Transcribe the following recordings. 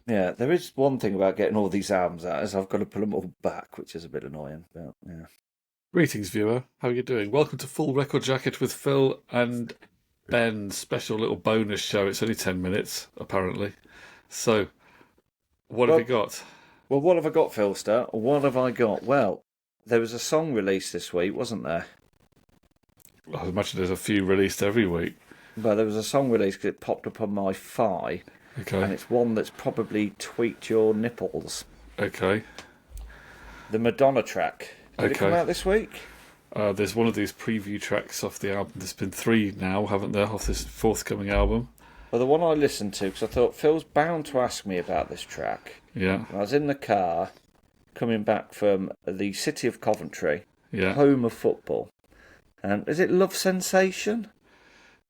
Yeah, there is one thing about getting all these albums out is I've got to put them all back, which is a bit annoying. But yeah, Greetings, viewer. How are you doing? Welcome to Full Record Jacket with Phil and Ben's special little bonus show. It's only 10 minutes, apparently. So, what have you well, got? what have I got, Philster? What have I got? Well, there was a song released this week, wasn't there? I imagine there's a few released every week. Well, there was a song released because it popped up on my Fi, Okay, and it's one that's probably tweaked your nipples. okay, The Madonna track. Did it come okay. out this week? There's one of these preview tracks off the album. There's been three now, haven't there, off this forthcoming album? Well, the one I listened to because I thought Phil's bound to ask me about this track. Yeah, I was in the car coming back from the city of Coventry, yeah. home of football. And is it Love Sensation?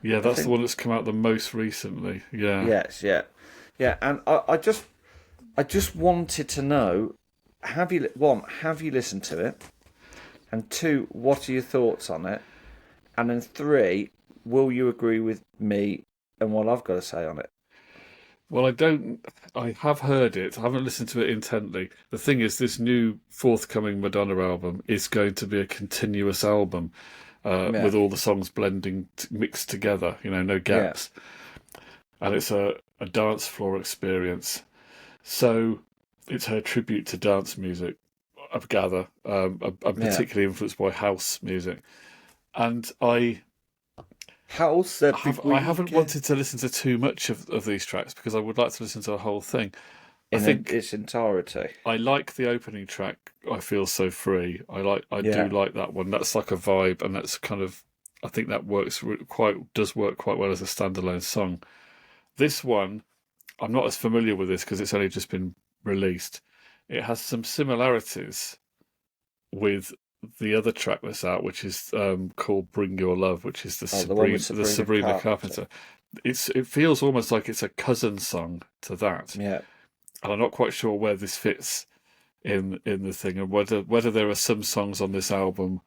Yeah, I that's the think. one that's come out the most recently. Yeah. Yes, yeah, yeah. And I just wanted to know: have you listened to it? And two, what are your thoughts on it? And then three, will you agree with me and what I've got to say on it? Well, I have heard it. I haven't listened to it intently. The thing is, this new forthcoming Madonna album is going to be a continuous album Yeah, with all the songs mixed together, no yeah, gaps. And it's a dance floor experience. So it's her tribute to dance music, I gather. I'm yeah. particularly influenced by house music. And I House every I haven't weekend wanted to listen to too much of these tracks because I would like to listen to the whole thing. I in think its entirety. I like the opening track. I feel so free. I do Yeah, like that one. That's like a vibe, and that's kind of. I think that does work quite well as a standalone song. This one, I'm not as familiar with this because it's only just been released. It has some similarities with the other track that's out, which is called "Bring Your Love," which is oh, the one with The Sabrina Sabrina Carpenter. Carpenter. It feels almost like it's a cousin song to that, Yeah, and I'm not quite sure where this fits in the thing, and whether there are some songs on this album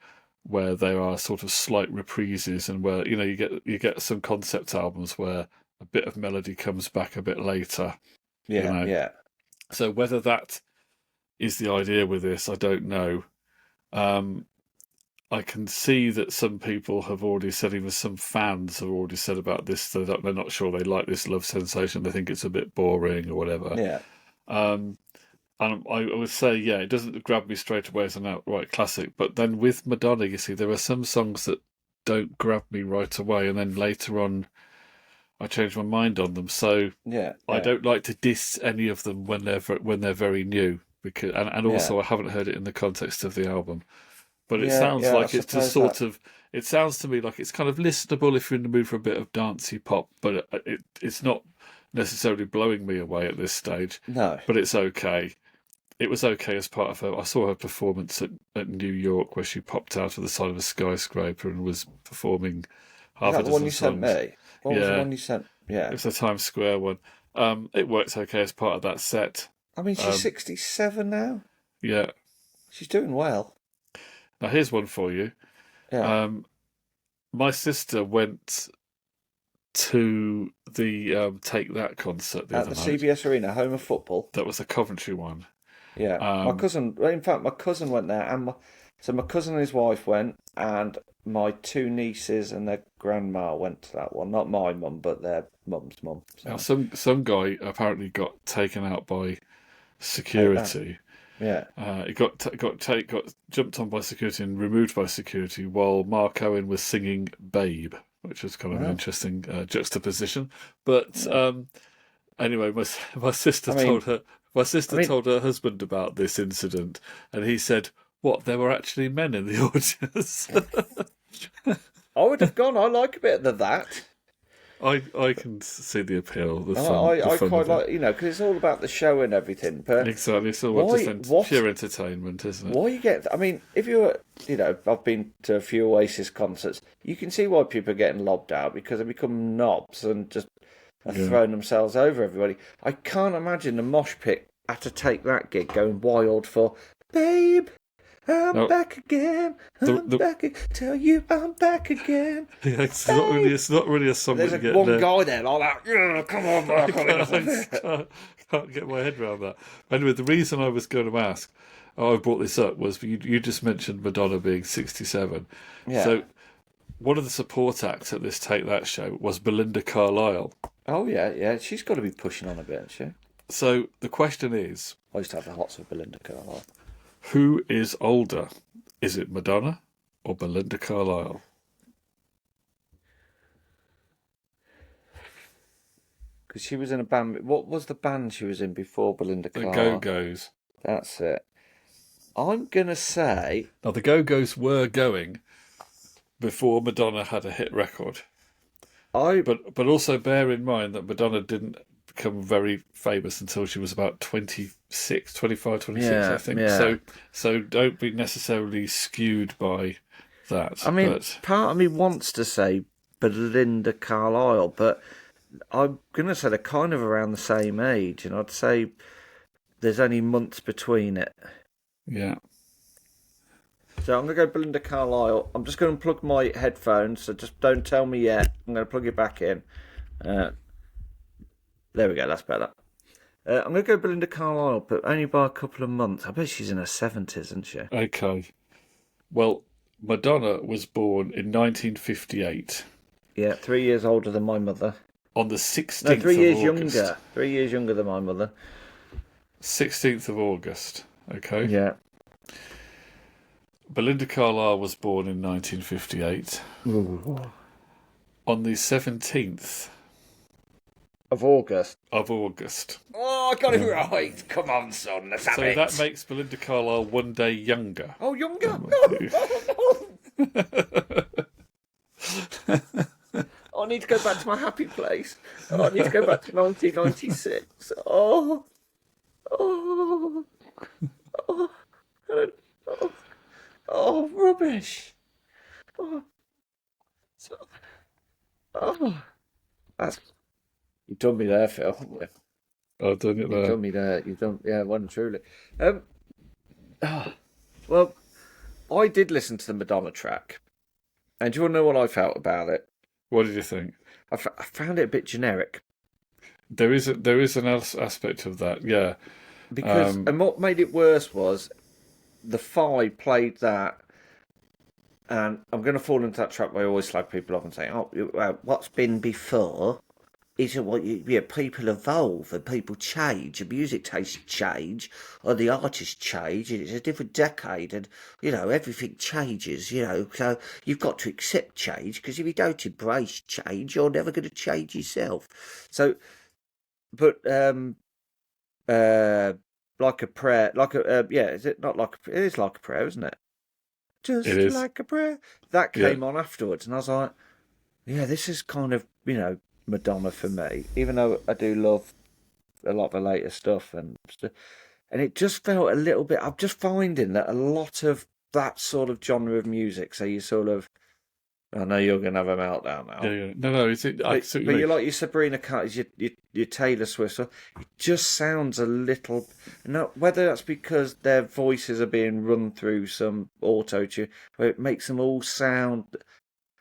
where there are sort of slight reprises, and where you get some concept albums where a bit of melody comes back a bit later, you yeah, know. yeah, So whether that is the idea with this, I don't know. Um, I can see that some people have already said, even some fans have already said about this, that they're not sure they like this Love Sensation. They think it's a bit boring or whatever. yeah. Um, and I would say, yeah, it doesn't grab me straight away as an outright classic. But then with Madonna, you see, there are some songs that don't grab me right away, and then later on, I change my mind on them. So Yeah, I yeah, don't like to diss any of them when they're very new, because and yeah, also I haven't heard it in the context of the album. But it yeah, sounds yeah. I like it's just suppose that. sort of. It sounds to me like it's kind of listenable if you're in the mood for a bit of dancey pop, but it's not necessarily blowing me away at this stage. No. But it's okay. It was okay as part of her. I saw her performance at New York, where she popped out of the side of a skyscraper and was performing Is half a that the one dozen you sent songs. me? What was the Yeah, one you sent? it Yeah. was the Times Square one. It worked okay as part of that set. I mean, she's Um, 67 now. yeah. She's doing well. Now here's one for you. Yeah. Um, my sister went to the Take That concert the At other the night. CBS Arena, home of football. That was a Coventry one. Yeah. My Um, cousin, well, in fact, my cousin went there, and so my cousin and his wife went, and my two nieces and their grandma went to that one. Not my mum, but their mum's mum. Now So some guy apparently got taken out by take that. security. Yeah. It got jumped on by security and removed by security while Mark Owen was singing "Babe," which was kind of an Well, interesting juxtaposition. But yeah. anyway, my sister I mean, told her my I sister mean, told her husband about this incident, and he said, "What? There were actually men in the audience." I would have gone. I like a bit of that. I can see the appeal, I, the I fun quite of it. like, because it's all about the show and everything. But Exactly, it's all why, what, pure entertainment, isn't it? why you get? I mean, if you're, I've been to a few Oasis concerts. You can see why people are getting lobbed out because they become knobs and just are Yeah. throwing themselves over everybody. I can't imagine the mosh pit had to take that gig going wild for, babe. I'm No, back again. I'm the back. Tell you I'm back again, yeah, babe. it's not really a song that There's you get one there. guy there like that. Yeah, come on I back. can't, can't get my head around that. Anyway, the reason I was going to ask, I brought this up, was you just mentioned Madonna being 67. Yeah. So one of the support acts at this Take That show was Belinda Carlisle. Oh, yeah, yeah. She's got to be pushing on a bit, hasn't she? So the question is, I used to have the hots with Belinda Carlisle. who is older? Is it Madonna or Belinda Carlisle? Because she was in a band. What was the band she was in before Belinda The Carlisle? Go-Go's. That's it. I'm going to say... Now, the Go-Go's were going before Madonna had a hit record. But also bear in mind that Madonna didn't become very famous until she was about 25, 26, Yeah, I think. yeah. So don't be necessarily skewed by that. I mean, but part of me wants to say Belinda Carlisle, but I'm going to say they're kind of around the same age, and I'd say there's only months between it. yeah. So I'm going to go Belinda Carlisle. I'm just going to plug my headphones, so just don't tell me yet. I'm going to plug it back in. There we go, that's better. I'm going to go Belinda Carlisle, but only by a couple of months. I bet she's in her 70s, isn't she? Okay. Well, Madonna was born in 1958 Yeah, 3 years older than my mother. on the 16th No, 3 years of August. younger. 3 years younger than my mother. 16th of August. Okay. Yeah. Belinda Carlisle was born in 1958 on the 17th Of August. of August. Oh, I got it right. Come on, son. Let's have So it. that makes Belinda Carlisle one day younger. Oh, younger. I need to go back to my happy place. I need to go back to 1996. Oh, rubbish. That's you've done me there, Phil. I've done it You've there. done me there. You've done, yeah, well and truly. Well, I did listen to the Madonna track, and do you want to know what I felt about it? What did you think? I found it a bit generic. There is an aspect of that, yeah. Because and what made it worse was the Five played that, and I'm going to fall into that trap where I always slag people off and say, "Oh, what's been before isn't what people evolve and people change, and music tastes change, or the artists change, and it's a different decade, and everything changes, so you've got to accept change because if you don't embrace change, you're never going to change yourself." So, but like a prayer, is it not like it is like a prayer, isn't it? Just It is. like a prayer. That came on afterwards, and I was like, yeah, this is kind of Madonna for me, even though I do love a lot of the later stuff and it just felt a little bit. I'm just finding that a lot of that sort of genre of music. So you sort of, I know you're going to have a meltdown now. Yeah. No, But you're like your Sabrina Carter's, your Taylor Swift. It just sounds a little. Not whether that's because their voices are being run through some auto tune, where it makes them all sound.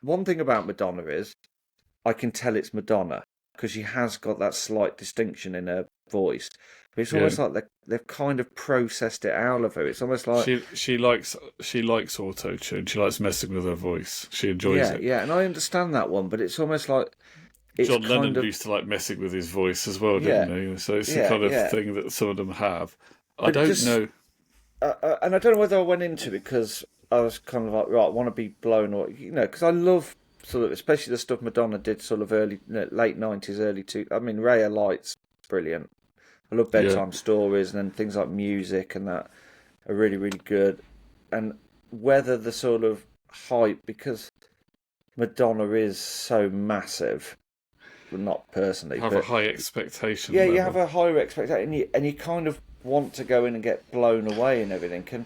One thing about Madonna is, I can tell it's Madonna because she has got that slight distinction in her voice. But it's almost like they've kind of processed it out of her. It's almost like she likes auto tune. She likes messing with her voice. She enjoys it. Yeah, and I understand that one, but it's almost like it's John Lennon of, used to like messing with his voice as well, didn't he? So it's the kind of thing that some of them have. I don't know. And I don't know whether I went into it because I was kind of like, right, I want to be blown, or because I love sort of, especially the stuff Madonna did, sort of late '90s, early two. I mean, Ray of Light's brilliant. I love Bedtime Stories, and then things like Music and that are really, really good. And whether the sort of hype, because Madonna is so massive, well, not personally, Have but a high expectation. yeah, level. you have a higher expectation, and you kind of want to go in and get blown away and everything. And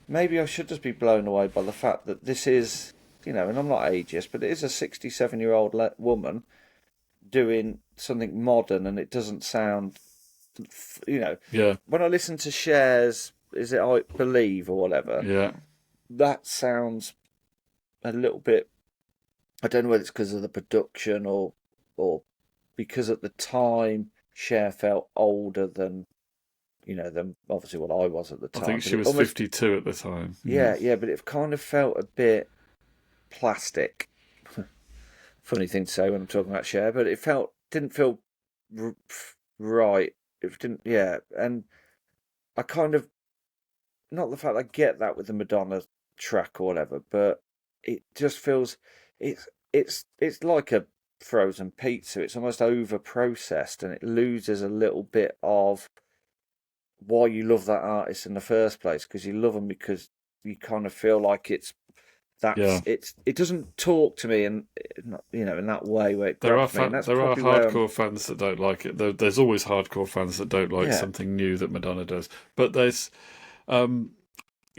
maybe I should just be blown away by the fact that this is, and I'm not ageist, but it is a 67-year-old woman doing something modern, and it doesn't sound, Yeah. When I listen to Cher's, is it I Believe or whatever? Yeah. That sounds a little bit. I don't know whether it's because of the production or because at the time Cher felt older than than obviously what I was at the I time. think But she it was almost 52 at the time. Yeah. yeah, but it kind of felt a bit plastic. Funny thing to say when I'm talking about Cher, but it didn't feel r- right. It didn't, yeah, and I kind of not the fact I get that with the Madonna track or whatever, but it just feels it's like a frozen pizza. It's almost over processed, and it loses a little bit of why you love that artist in the first place, because you love them because you kind of feel like Yeah. it doesn't talk to me and in that way where it grabs me, and that's There are probably where I'm hardcore fans that don't like it. There's always hardcore fans that don't like yeah. something new that Madonna does. But there's um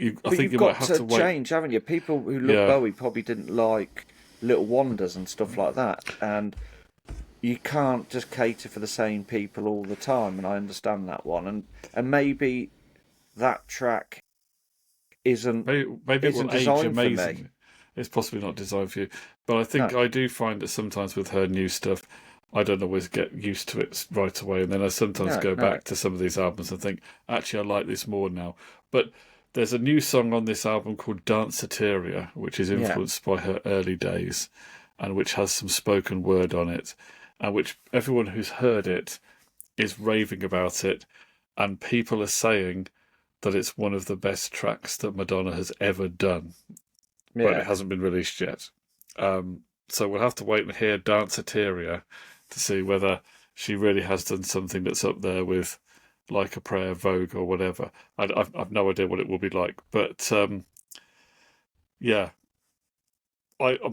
I But think you've you might got have to to wait. change, haven't you? People who love Yeah. Bowie probably didn't like Little Wonders and stuff like that, and you can't just cater for the same people all the time. And I understand that one, and maybe that track isn't Maybe it isn't will age designed for me. amazingly. It's possibly not designed for you. But I think No, I do find that sometimes with her new stuff, I don't always get used to it right away. And then I sometimes no, go no. back to some of these albums and think, actually, I like this more now. But there's a new song on this album called Danceteria, which is Yeah, influenced by her early days and which has some spoken word on it, and which everyone who's heard it is raving about it. And people are saying that it's one of the best tracks that Madonna has ever done, but it yeah. hasn't been released yet. So we'll have to wait and hear Danceteria to see whether she really has done something that's up there with Like a Prayer, Vogue, or whatever. I've no idea what it will be like, but yeah.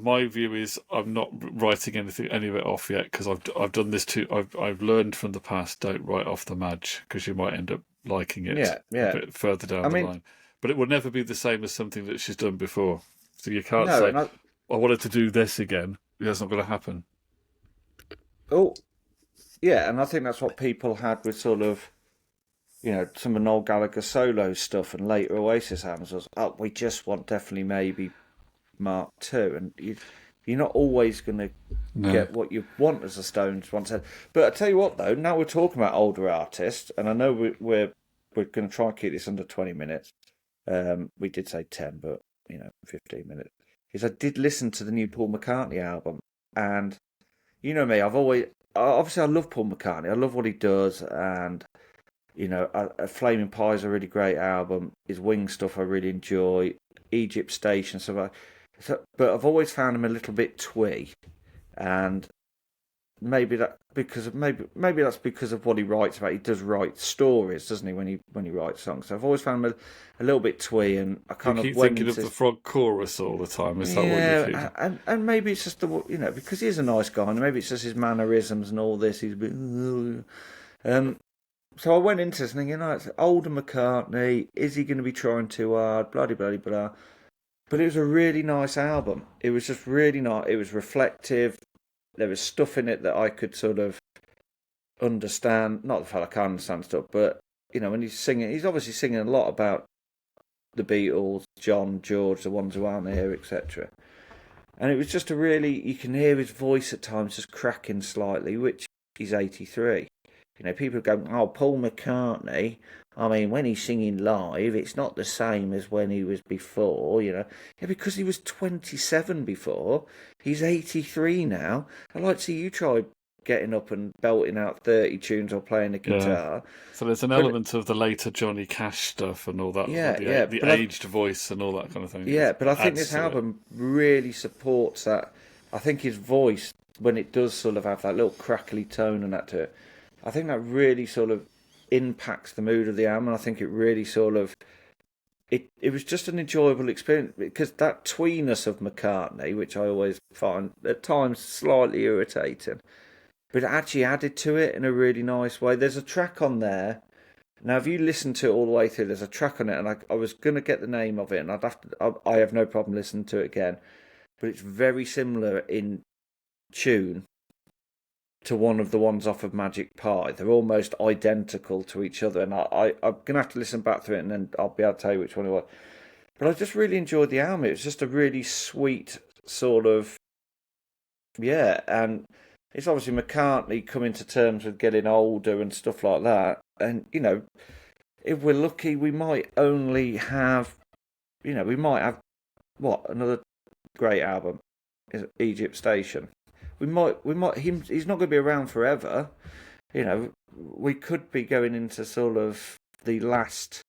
My view is I'm not writing any of it off yet because I've done this too. I've learned from the past. Don't write off the Madge because you might end up liking it Yeah, a yeah. bit further I down the mean, line. But it will never be the same as something that she's done before. So you can't no, say and I I wanted to do this again. That's not going to happen. oh yeah, and I think that's what people had with sort of some of Noel Gallagher solo stuff and later Oasis albums was we just want definitely maybe Mark II, and you're not always going to No, get what you want as the Stones once said. But I tell you what, though, now we're talking about older artists, and I know we're going to try and keep this under 20 minutes. We did say 10, but 15 minutes. Is I did listen to the new Paul McCartney album, and you know me, obviously I love Paul McCartney. I love what he does, and Flaming Pie is a really great album. His Wing stuff I really enjoy. Egypt Station, but I've always found him a little bit twee, and maybe that's because of what he writes about. He does write stories, doesn't he? When he writes songs, so I've always found him a little bit twee, and I you kind of keep went thinking of the into frog chorus all the time. Is that what you yeah, feel? and maybe it's just because he is a nice guy, and maybe it's just his mannerisms and all this. He's a bit so I went into this thinking, it's older McCartney. Is he going to be trying too hard? Bloody bloody blah. But it was a really nice album. It was just really nice. It was reflective. There was stuff in it that I could sort of understand. Not the fact I can't understand stuff, but when he's singing, he's obviously singing a lot about the Beatles, John, George, the ones who aren't here, etc. And it was just you can hear his voice at times just cracking slightly, which he's 83. People go, oh, Paul McCartney. I mean, when he's singing live, it's not the same as when he was before, Yeah, because he was 27 before. He's 83 now. I'd like to see you try getting up and belting out 30 tunes or playing the Yeah. guitar. So there's an But element of the later Johnny Cash stuff and all that, yeah, yeah, the but aged voice and all that kind of thing. yeah, but I think Adds this to it. album really supports that. I think his voice, when it does sort of have that little crackly tone and that to it, I think that really sort of impacts the mood of the album. And I think it really sort of it was just an enjoyable experience because that tweeness of McCartney, which I always find at times slightly irritating, but it actually added to it in a really nice way. There's a track on there. Now, if you listen to it all the way through, there's a track on it, and I was going to get the name of it, and I have no problem listening to it again, but it's very similar in tune to one of the ones off of Magic Pie. They're almost identical to each other, and I'm going to have to listen back to it, and then I'll be able to tell you which one it was. But I just really enjoyed the album. It was just a really sweet sort of, yeah, and it's obviously McCartney coming to terms with getting older and stuff like that. And, if we're lucky, we might only have, we might have, what, another great album, is Egypt Station. He's not going to be around forever. We could be going into sort of the last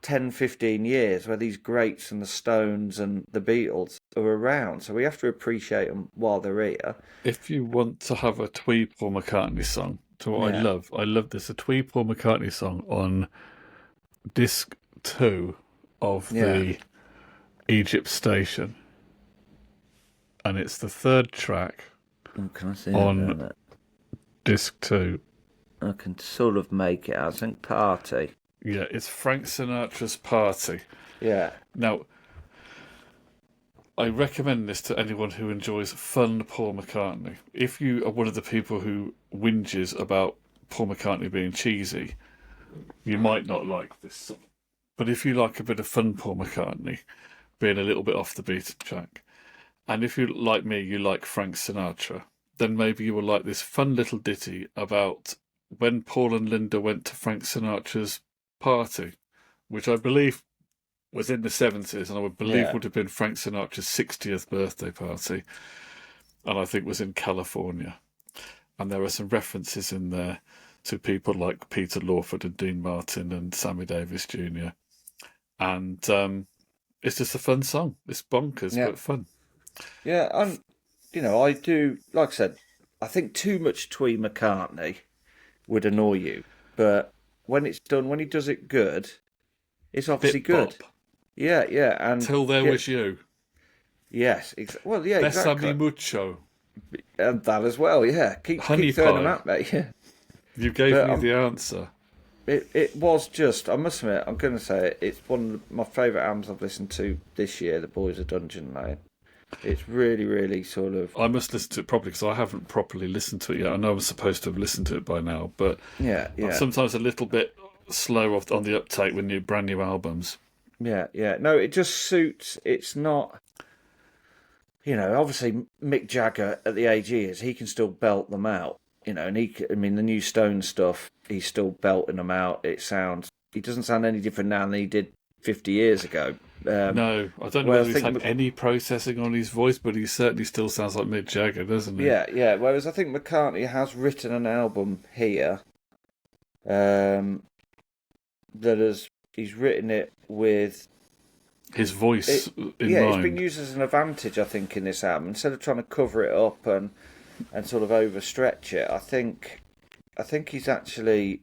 10, 15 years where these greats and the Stones and the Beatles are around. So we have to appreciate them while they're here. If you want to have a twee Paul McCartney song, to what Yeah. I love this, a twee Paul McCartney song on disc 2 of the Egypt Station. And it's the third track Can I see on that? disc 2. I can sort of make it out. I think Party. Yeah, it's Frank Sinatra's Party. Yeah. Now, I recommend this to anyone who enjoys fun Paul McCartney. If you are one of the people who whinges about Paul McCartney being cheesy, you might not like this song. But if you like a bit of fun Paul McCartney, being a little bit off the beaten track, and if you, like me, you like Frank Sinatra, then maybe you will like this fun little ditty about when Paul and Linda went to Frank Sinatra's party, which I believe was in the 70s, and I would believe would have been Frank Sinatra's 60th birthday party, and I think was in California. And there are some references in there to people like Peter Lawford and Dean Martin and Sammy Davis Jr. And it's just a fun song. It's bonkers, but fun. Yeah, and, I do, like I said, I think too much twee McCartney would annoy you. But when it's done, when he does it good, it's obviously good. Bop. Yeah, and Till There Was You. Yes, well, yeah, exactly. Besame Mucho. And that as well, yeah. Keep Honey throwing them Pie. at me. Yeah. You gave me the answer. It was just, I must admit, I'm going to say it, it's one of my favourite albums I've listened to this year, The Boys of Dungeon Lane. It's really, really sort of... I must listen to it properly because I haven't properly listened to it yet. I know I'm supposed to have listened to it by now, but I'm sometimes a little bit slow on the uptake with brand new albums. Yeah. No, it just suits. It's not... obviously Mick Jagger at the age he is, he can still belt them out. And the new Stone stuff, he's still belting them out. He doesn't sound any different now than he did 50 years ago. No, I don't know whether he's had any processing on his voice, but he certainly still sounds like Mick Jagger, doesn't he? Yeah. Whereas I think McCartney has written an album here he's written it with his voice in mind. It's been used as an advantage, I think, in this album. Instead of trying to cover it up and sort of overstretch it, I think he's actually...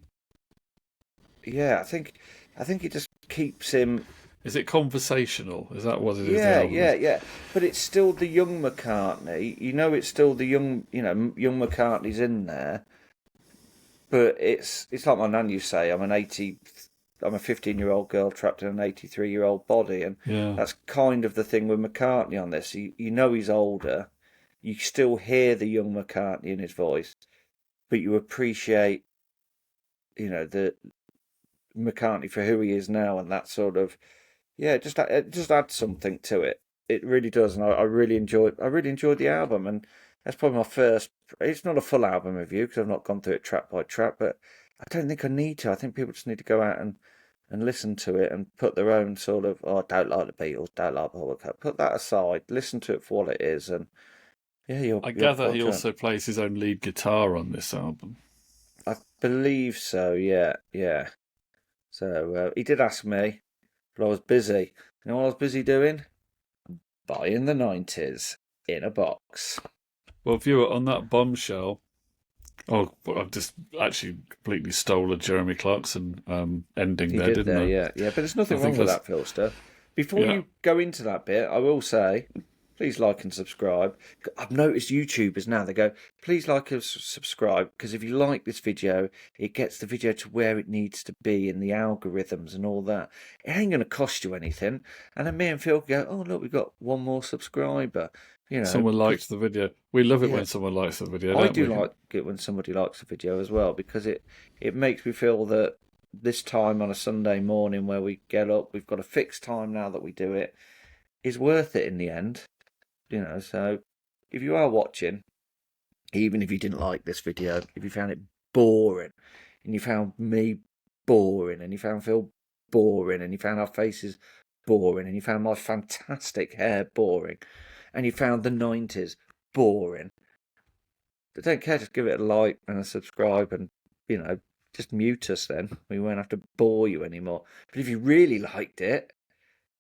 Yeah, I think it just keeps him... Is it conversational? Is that what it is? Yeah. But it's still the young McCartney. It's still the young McCartney's in there. But it's like my nan used to say, I'm a 15-year-old girl trapped in an 83-year-old body. And that's kind of the thing with McCartney on this. He's older. You still hear the young McCartney in his voice. But you appreciate, the McCartney for who he is now, and that sort of... Yeah, it just adds something to it. It really does, and I really enjoyed the album, and that's probably my first. It's not a full album review because I've not gone through it track by track, but I don't think I need to. I think people just need to go out and listen to it and put their own sort of, I don't like the Beatles, don't like Paul McCartney. Put that aside, listen to it for what it is, and I gather he also plays his own lead guitar on this album. I believe so. Yeah. So he did ask me. But I was busy. You know what I was busy doing? Buying the 90s in a box. Well, viewer, on that bombshell... I've just actually completely stole a Jeremy Clarkson ending didn't I? Yeah. But there's nothing wrong with that, Philster. Before you go into that bit, I will say... Please like and subscribe. I've noticed YouTubers now, they go, please like and subscribe, because if you like this video, it gets the video to where it needs to be in the algorithms and all that. It ain't going to cost you anything. And then me and Phil go, oh, look, we've got one more subscriber. Someone liked the video. We love it when someone likes the video. I do like it when somebody likes the video as well, because it makes me feel that this time on a Sunday morning where we get up, we've got a fixed time now that we do it, is worth it in the end. So if you are watching, even if you didn't like this video, if you found it boring, and you found me boring, and you found Phil boring, and you found our faces boring, and you found my fantastic hair boring, and you found the 90s boring, I don't care, just give it a like and a subscribe, and, just mute us then. We won't have to bore you anymore. But if you really liked it,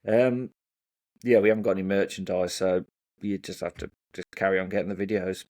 yeah, we haven't got any merchandise, so you just have to just carry on getting the videos.